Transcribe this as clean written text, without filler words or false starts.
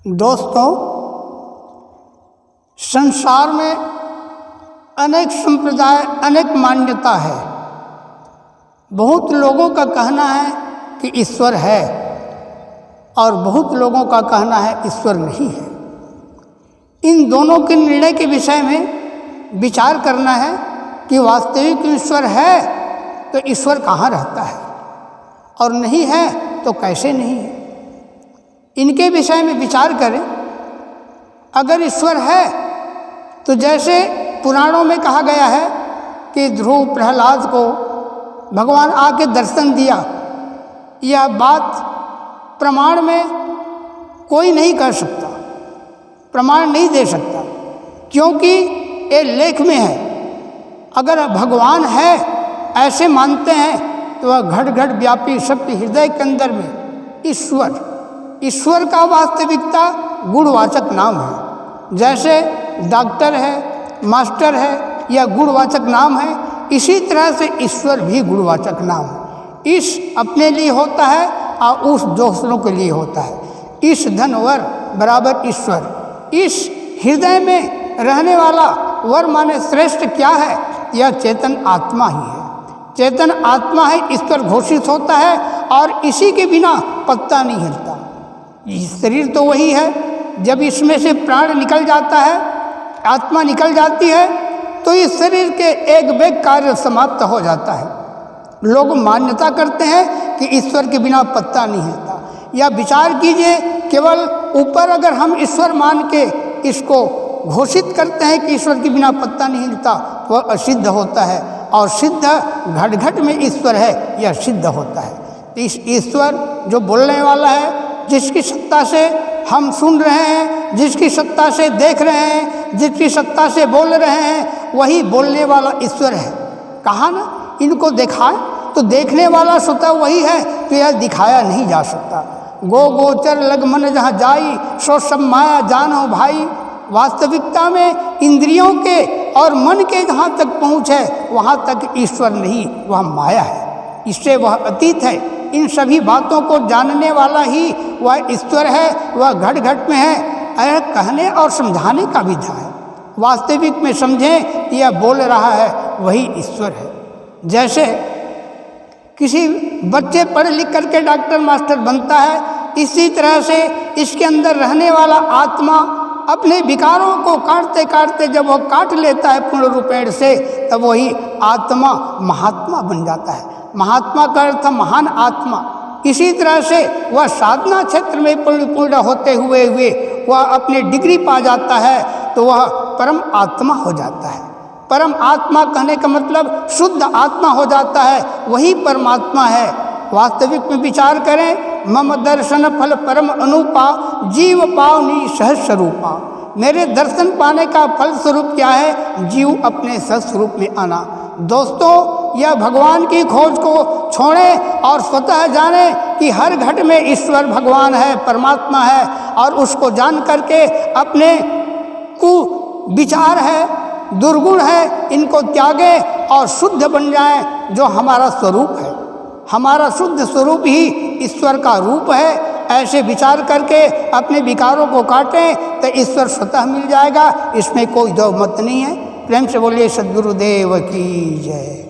दोस्तों, संसार में अनेक संप्रदाय, अनेक मान्यता है। बहुत लोगों का कहना है कि ईश्वर है और बहुत लोगों का कहना है ईश्वर नहीं है। इन दोनों के निर्णय के विषय में विचार करना है कि वास्तविक ईश्वर है तो ईश्वर कहाँ रहता है और नहीं है तो कैसे नहीं है। इनके विषय में विचार करें। अगर ईश्वर है तो जैसे पुराणों में कहा गया है कि ध्रुव प्रहलाद को भगवान आके दर्शन दिया, यह बात प्रमाण में कोई नहीं कर सकता, प्रमाण नहीं दे सकता, क्योंकि ये लेख में है। अगर भगवान है ऐसे मानते हैं तो वह घट घट व्यापी सबके हृदय के अंदर में ईश्वर का वास्तविकता गुणवाचक नाम है। जैसे डॉक्टर है, मास्टर है, यह गुणवाचक नाम है, इसी तरह से ईश्वर भी गुणवाचक नाम है। ईश अपने लिए होता है और उस दूसरों के लिए होता है। ईश धनवर बराबर ईश्वर। इस हृदय में रहने वाला वर माने श्रेष्ठ क्या है? यह चेतन आत्मा ही है। चेतन आत्मा है, ईश्वर घोषित होता है और इसी के बिना पत्ता नहीं हिलता। शरीर तो वही है, जब इसमें से प्राण निकल जाता है, आत्मा निकल जाती है, तो इस शरीर के एक बेग कार्य समाप्त हो जाता है। लोग मान्यता करते हैं कि ईश्वर के बिना पत्ता नहीं हिलता। या विचार कीजिए, केवल ऊपर अगर हम ईश्वर मान के इसको घोषित करते हैं कि ईश्वर के बिना पत्ता नहीं हिलता, वह असिद्ध होता है, और सिद्ध घट घट में ईश्वर है, यह सिद्ध होता है। तो इस ईश्वर जो बोलने वाला है, जिसकी सत्ता से हम सुन रहे हैं, जिसकी सत्ता से देख रहे हैं, जिसकी सत्ता से बोल रहे हैं, वही बोलने वाला ईश्वर है। कहा ना, इनको दिखाए तो देखने वाला स्वतः वही है, तो यह दिखाया नहीं जा सकता। गो गोचर लग मन जहाँ जाई, सो सब माया जानो भाई। वास्तविकता में इंद्रियों के और मन के जहाँ तक पहुँच है, वहाँ तक ईश्वर नहीं, वह माया है, इससे वह अतीत है। इन सभी बातों को जानने वाला ही वह ईश्वर है, वह घट घट में है। यह कहने और समझाने का विधा है। वास्तविक में समझें कि यह बोल रहा है वही ईश्वर है। जैसे किसी बच्चे पढ़ लिख करके डॉक्टर मास्टर बनता है, इसी तरह से इसके अंदर रहने वाला आत्मा अपने विकारों को काटते काटते जब वह काट लेता है पूर्ण रूपेण से, तब वही आत्मा महात्मा बन जाता है। महात्मा का अर्थ महान आत्मा। इसी तरह से वह साधना क्षेत्र में पूर्ण होते हुए वह अपने डिग्री पा जाता है, तो वह परम आत्मा हो जाता है। परम आत्मा कहने का मतलब शुद्ध आत्मा हो जाता है, वही परमात्मा है। वास्तविक में विचार करें, मम दर्शन फल परम अनुपा, जीव पावनी सहज स्वरूपा। मेरे दर्शन पाने का फल स्वरूप क्या है? जीव अपने सहज स्वरूप में आना। दोस्तों, यह भगवान की खोज को छोड़ें और स्वतः जाने कि हर घट में ईश्वर भगवान है, परमात्मा है, और उसको जान करके अपने कुविचार है, दुर्गुण है, इनको त्यागें और शुद्ध बन जाएं, जो हमारा स्वरूप है। हमारा शुद्ध स्वरूप ही ईश्वर का रूप है। ऐसे विचार करके अपने विकारों को काटें तो ईश्वर स्वतः मिल जाएगा, इसमें कोई दो मत नहीं है। प्रेम से बोलिए सद्गुरुदेव की जय।